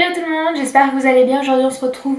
Hello tout le monde, j'espère que vous allez bien. Aujourd'hui on se retrouve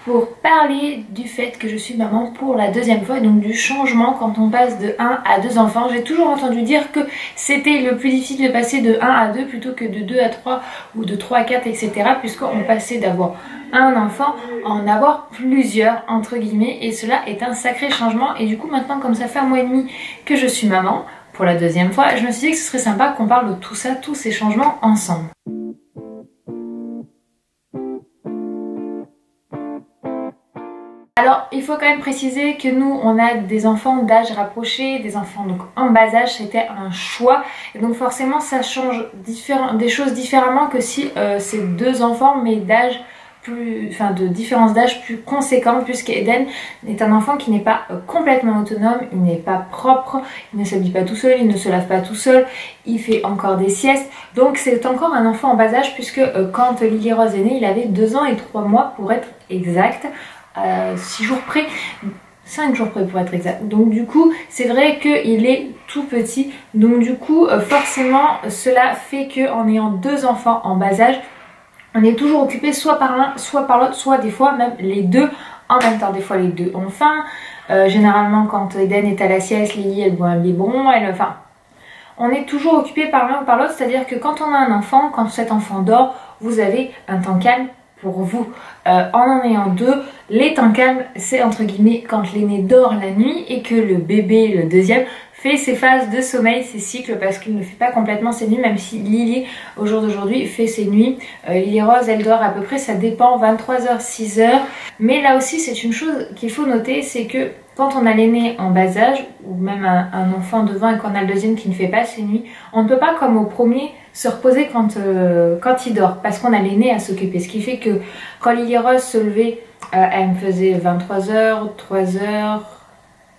pour parler du fait que je suis maman pour la deuxième fois, et donc du changement quand on passe de 1 à 2 enfants. J'ai toujours entendu dire que c'était le plus difficile de passer de 1 à 2 plutôt que de 2 à 3 ou de 3 à 4, etc. puisqu'on passait d'avoir un enfant à en avoir plusieurs entre guillemets, et cela est un sacré changement. Et du coup maintenant, comme ça fait 1 mois et demi que je suis maman pour la deuxième fois, je me suis dit que ce serait sympa qu'on parle de tout ça, tous ces changements ensemble. Alors il faut quand même préciser que nous on a des enfants d'âge rapproché, des enfants donc en bas âge, c'était un choix, et donc forcément ça change des choses différemment que si c'est 2 enfants mais d'âge plus, enfin de différence d'âge plus conséquente, puisque Eden est un enfant qui n'est pas complètement autonome, il n'est pas propre, il ne s'habille pas tout seul, il ne se lave pas tout seul, il fait encore des siestes, donc c'est encore un enfant en bas âge, puisque quand Lily Rose est née il avait 2 ans et 3 mois pour être exact. 6 jours près, 5 jours près pour être exact. Donc du coup c'est vrai qu'il est tout petit, donc du coup forcément cela fait qu'en ayant 2 enfants en bas âge, on est toujours occupé soit par l'un soit par l'autre, soit des fois même les deux en même temps. Des fois les deux ont faim, généralement quand Eden est à la sieste, Lily elle boit un biberon, enfin on est toujours occupé par l'un ou par l'autre, c'est-à-dire que quand on a un enfant, quand cet enfant dort, vous avez un temps calme pour vous. En ayant 2, les temps calmes, c'est entre guillemets quand l'aîné dort la nuit et que le bébé, le deuxième, fait ses phases de sommeil, ses cycles, parce qu'il ne fait pas complètement ses nuits, même si Lily, au jour d'aujourd'hui, fait ses nuits. Lily Rose, elle dort à peu près, ça dépend, 23h, 6h. Mais là aussi, c'est une chose qu'il faut noter, c'est que quand on a l'aîné en bas âge, ou même un enfant devant et qu'on a le deuxième qui ne fait pas ses nuits, on ne peut pas, comme au premier, se reposer quand il dort, parce qu'on a l'aîné à s'occuper. Ce qui fait que quand Lily Rose se levait, elle me faisait 23h, 3h,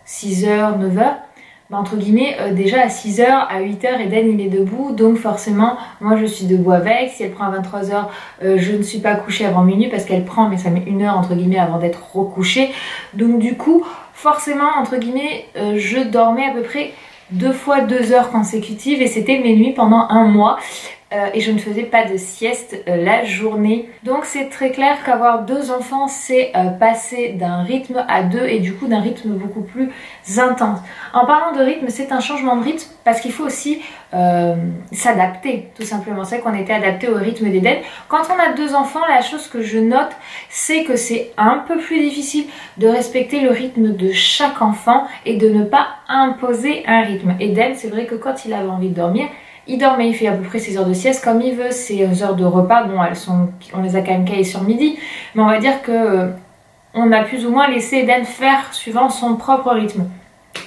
6h, 9h. Bah, entre guillemets, déjà à 6h, à 8h, Eden il est debout, donc forcément moi je suis debout avec. Si elle prend à 23h, je ne suis pas couchée avant minuit, parce qu'elle prend, mais ça met 1 heure entre guillemets avant d'être recouchée. Donc du coup forcément entre guillemets je dormais à peu près 2 fois 2 heures consécutives, et c'était mes nuits pendant 1 mois. Et je ne faisais pas de sieste la journée. Donc c'est très clair qu'avoir 2 enfants, c'est passer d'un rythme à 2, et du coup d'un rythme beaucoup plus intense. En parlant de rythme, c'est un changement de rythme parce qu'il faut aussi s'adapter, tout simplement. C'est qu'on était adapté au rythme d'Eden. Quand on a 2 enfants, la chose que je note, c'est que c'est un peu plus difficile de respecter le rythme de chaque enfant et de ne pas imposer un rythme. Eden, c'est vrai que quand il avait envie de dormir, il dort, mais il fait à peu près ses heures de sieste comme il veut. Ses heures de repas, bon, on les a quand même calées sur midi, mais on va dire que on a plus ou moins laissé Eden faire suivant son propre rythme.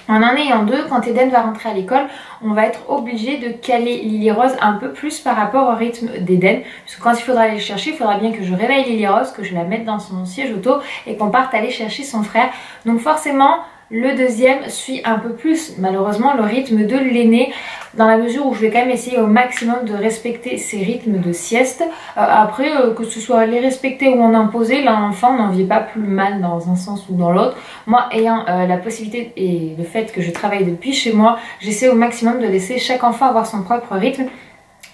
En ayant 2, quand Eden va rentrer à l'école, on va être obligé de caler Lily Rose un peu plus par rapport au rythme d'Eden. Parce que quand il faudra aller le chercher, il faudra bien que je réveille Lily Rose, que je la mette dans son siège auto et qu'on parte aller chercher son frère. Donc forcément, le deuxième suit un peu plus, malheureusement, le rythme de l'aîné, dans la mesure où je vais quand même essayer au maximum de respecter ses rythmes de sieste. Après, que ce soit les respecter ou en imposer, l'enfant n'en vit pas plus mal dans un sens ou dans l'autre. Moi, ayant la possibilité et le fait que je travaille depuis chez moi, j'essaie au maximum de laisser chaque enfant avoir son propre rythme.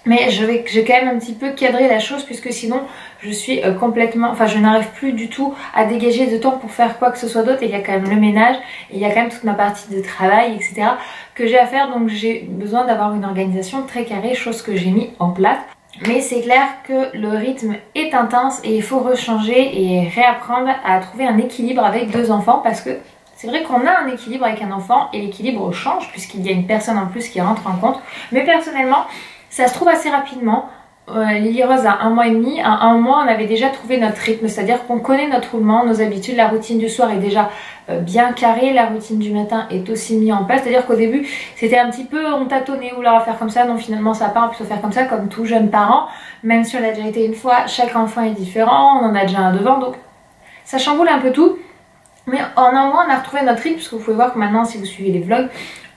Mais j'ai quand même un petit peu cadré la chose, puisque sinon je suis complètement, enfin je n'arrive plus du tout à dégager de temps pour faire quoi que ce soit d'autre. Et il y a quand même le ménage, et il y a quand même toute ma partie de travail, etc. que j'ai à faire. Donc j'ai besoin d'avoir une organisation très carrée, chose que j'ai mis en place. Mais c'est clair que le rythme est intense et il faut rechanger et réapprendre à trouver un équilibre avec 2 enfants, parce que c'est vrai qu'on a un équilibre avec un enfant et l'équilibre change puisqu'il y a une personne en plus qui rentre en compte. Mais personnellement, ça se trouve assez rapidement. Lily Rose a 1 mois et demi. À 1 mois, on avait déjà trouvé notre rythme, c'est-à-dire qu'on connaît notre roulement, nos habitudes. La routine du soir est déjà bien carrée, la routine du matin est aussi mise en place. C'est-à-dire qu'au début, c'était un petit peu, on tâtonnait, vouloir faire comme ça. Non, finalement, ça part, on peut se faire comme ça, comme tout jeune parent. Même si on l'a déjà été une fois, chaque enfant est différent, on en a déjà un devant, donc ça chamboule un peu tout. Mais en 1 mois, on a retrouvé notre rythme, puisque vous pouvez voir que maintenant, si vous suivez les vlogs,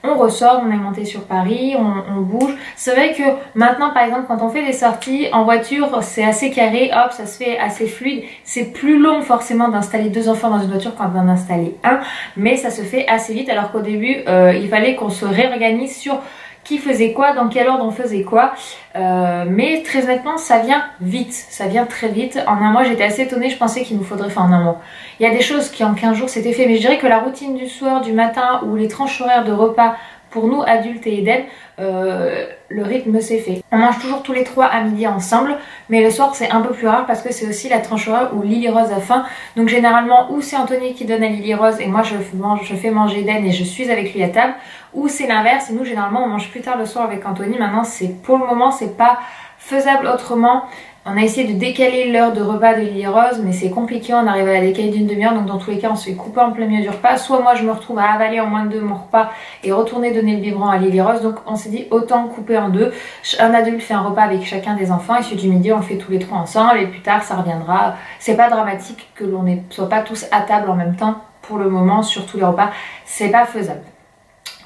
on ressort, on est monté sur Paris, on bouge. C'est vrai que maintenant par exemple quand on fait des sorties en voiture, c'est assez carré, hop, ça se fait assez fluide. C'est plus long forcément d'installer 2 enfants dans une voiture qu'en d'en installer un, mais ça se fait assez vite, alors qu'au début il fallait qu'on se réorganise sur qui faisait quoi, dans quel ordre on faisait quoi. Mais très honnêtement, ça vient vite, ça vient très vite. En un mois, j'étais assez étonnée, je pensais qu'il nous faudrait faire en un mois. Il y a des choses qui en 15 jours c'était fait, mais je dirais que la routine du soir, du matin ou les tranches horaires de repas pour nous adultes et Eden, le rythme s'est fait. On mange toujours tous les trois à midi ensemble, mais le soir c'est un peu plus rare parce que c'est aussi la tranche horaire où Lily Rose a faim. Donc généralement ou c'est Anthony qui donne à Lily Rose et moi je fais manger Eden et je suis avec lui à table, ou c'est l'inverse et nous généralement on mange plus tard le soir avec Anthony. Maintenant pour le moment c'est pas faisable autrement. On a essayé de décaler l'heure de repas de Lily Rose, mais c'est compliqué, on arrive à la décaler d'une demi-heure, donc dans tous les cas on se fait couper en plein milieu du repas. Soit moi je me retrouve à avaler en moins de 2 mon repas et retourner donner le biberon à Lily Rose, donc on s'est dit autant couper en deux. Un adulte fait un repas avec chacun des enfants et celui du midi on le fait tous les trois ensemble et plus tard ça reviendra. C'est pas dramatique que l'on ne soit pas tous à table en même temps pour le moment sur tous les repas, c'est pas faisable.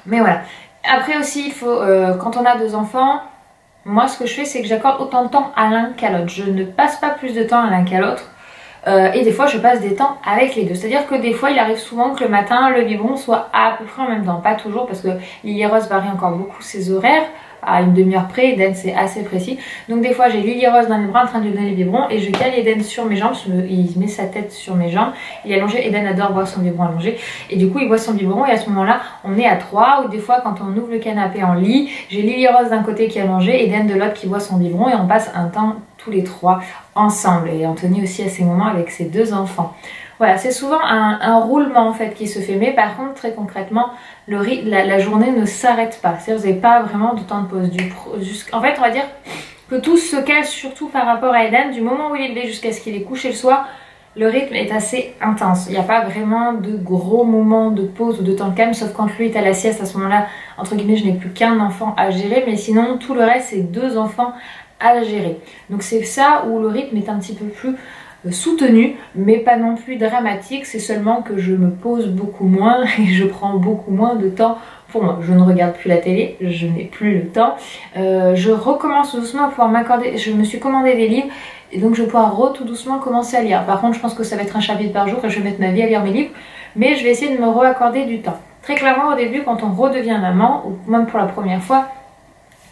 Mais voilà. Après aussi il faut, quand on a 2 enfants, moi ce que je fais c'est que j'accorde autant de temps à l'un qu'à l'autre. Je ne passe pas plus de temps à l'un qu'à l'autre. Et des fois je passe des temps avec les deux. C'est-à-dire que des fois il arrive souvent que le matin le biberon soit à peu près en même temps. Pas toujours parce que Lily Rose varie encore beaucoup ses horaires. À une demi-heure près, Eden c'est assez précis. Donc des fois j'ai Lily Rose dans les bras en train de lui donner le biberon et je cale Eden sur mes jambes, il met sa tête sur mes jambes, il est allongé, Eden adore boire son biberon allongé et du coup il boit son biberon et à ce moment là on est à 3 ou des fois quand on ouvre le canapé en lit, j'ai Lily Rose d'un côté qui est allongée, Eden de l'autre qui boit son biberon et on passe un temps tous les trois ensemble et Anthony aussi à ces moments avec ses 2 enfants. Voilà, c'est souvent un roulement en fait qui se fait, mais par contre très concrètement la journée ne s'arrête pas, c'est-à-dire vous n'avez pas vraiment de temps de pause. En fait on va dire que tout se cale surtout par rapport à Eden, du moment où il est levé jusqu'à ce qu'il est couché le soir, le rythme est assez intense. Il n'y a pas vraiment de gros moments de pause ou de temps calme, sauf quand lui est à la sieste, à ce moment-là, entre guillemets, je n'ai plus qu'un enfant à gérer, mais sinon tout le reste c'est 2 enfants à gérer. Donc c'est ça où le rythme est un petit peu plus soutenu, mais pas non plus dramatique, c'est seulement que je me pose beaucoup moins et je prends beaucoup moins de temps pour moi. Je ne regarde plus la télé, je n'ai plus le temps. Je recommence doucement à pouvoir m'accorder, je me suis commandé des livres et donc je vais pouvoir tout doucement commencer à lire. Par contre je pense que ça va être un chapitre par jour et je vais mettre ma vie à lire mes livres, mais je vais essayer de me reaccorder du temps. Très clairement au début quand on redevient maman, ou même pour la première fois,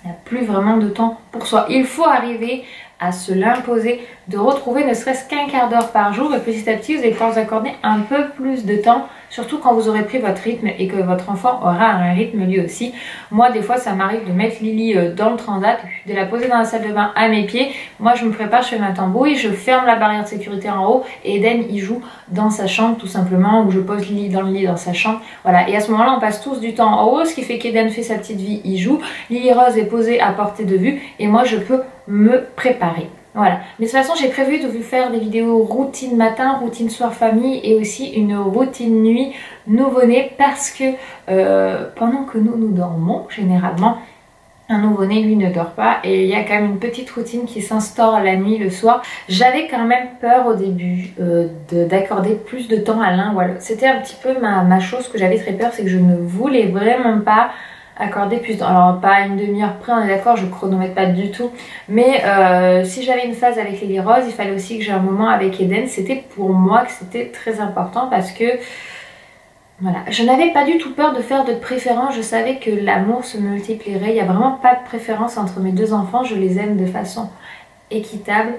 il n'y a plus vraiment de temps pour soi. Il faut arriver à se l'imposer, de retrouver ne serait-ce qu'un quart d'heure par jour et petit à petit vous allez pouvoir vous accorder un peu plus de temps, surtout quand vous aurez pris votre rythme et que votre enfant aura un rythme lui aussi. Moi des fois ça m'arrive de mettre Lily dans le transat, de la poser dans la salle de bain à mes pieds, moi je me prépare, je fais ma tambouille, je ferme la barrière de sécurité en haut et Eden il joue dans sa chambre tout simplement, ou je pose Lily dans le lit dans sa chambre, voilà. Et à ce moment là on passe tous du temps en haut, ce qui fait qu'Eden fait sa petite vie, il joue, Lily Rose est posée à portée de vue et moi je peux me préparer. Voilà, mais de toute façon j'ai prévu de vous faire des vidéos routine matin, routine soir famille et aussi une routine nuit nouveau-né parce que pendant que nous dormons généralement, un nouveau-né lui ne dort pas et il y a quand même une petite routine qui s'instaure la nuit, le soir. J'avais quand même peur au début d'accorder plus de temps à l'un ou à l'autre. C'était un petit peu ma chose que j'avais très peur, c'est que je ne voulais vraiment pas accorder plus de temps. Alors pas une demi-heure près, on est d'accord, je chronomètre pas du tout, mais si j'avais une phase avec Lily Rose, il fallait aussi que j'ai un moment avec Eden. C'était pour moi que c'était très important parce que voilà, je n'avais pas du tout peur de faire de préférence, je savais que l'amour se multiplierait, il n'y a vraiment pas de préférence entre mes 2 enfants, je les aime de façon équitable,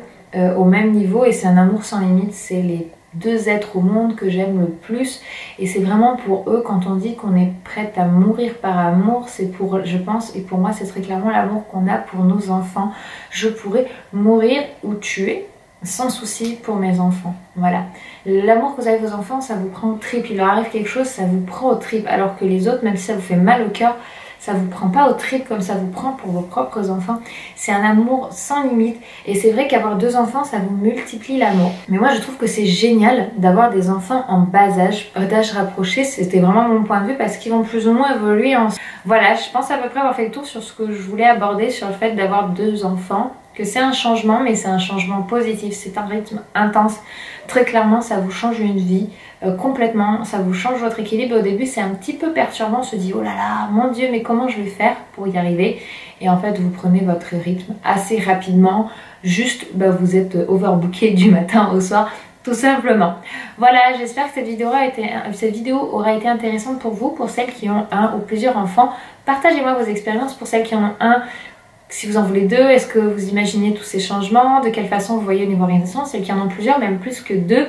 au même niveau et c'est un amour sans limite, c'est les 2 êtres au monde que j'aime le plus et c'est vraiment pour eux, quand on dit qu'on est prête à mourir par amour, c'est pour, je pense, et pour moi c'est très clairement l'amour qu'on a pour nos enfants. Je pourrais mourir ou tuer sans souci pour mes enfants, voilà. L'amour que vous avez vos enfants, ça vous prend au trip, il leur arrive quelque chose, ça vous prend au trip, alors que les autres, même si ça vous fait mal au cœur, ça vous prend pas au trip comme ça vous prend pour vos propres enfants. C'est un amour sans limite et c'est vrai qu'avoir 2 enfants ça vous multiplie l'amour. Mais moi je trouve que c'est génial d'avoir des enfants en bas âge, d'âge rapproché. C'était vraiment mon point de vue parce qu'ils vont plus ou moins évoluer en... Voilà, je pense à peu près avoir fait le tour sur ce que je voulais aborder sur le fait d'avoir 2 enfants. Que c'est un changement, mais c'est un changement positif, c'est un rythme intense. Très clairement, ça vous change une vie complètement, ça vous change votre équilibre. Au début, c'est un petit peu perturbant, on se dit oh là là, mon Dieu, mais comment je vais faire pour y arriver? Et en fait, vous prenez votre rythme assez rapidement, juste vous êtes overbooké du matin au soir. tout simplement. Voilà, j'espère que cette vidéo aura été intéressante pour vous, pour celles qui ont un ou plusieurs enfants. Partagez-moi vos expériences pour celles qui en ont un. Si vous en voulez deux, est-ce que vous imaginez tous ces changements? De quelle façon vous voyez au niveau organisation? Celles qui en ont plusieurs, même plus que deux.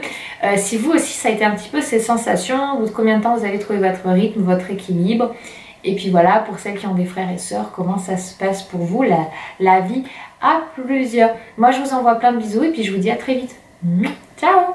Si vous aussi, ça a été un petit peu ces sensations, au bout de combien de temps vous avez trouvé votre rythme, votre équilibre. Et puis voilà, pour celles qui ont des frères et sœurs, comment ça se passe pour vous, la vie à plusieurs. Moi, je vous envoie plein de bisous et puis je vous dis à très vite. Ciao!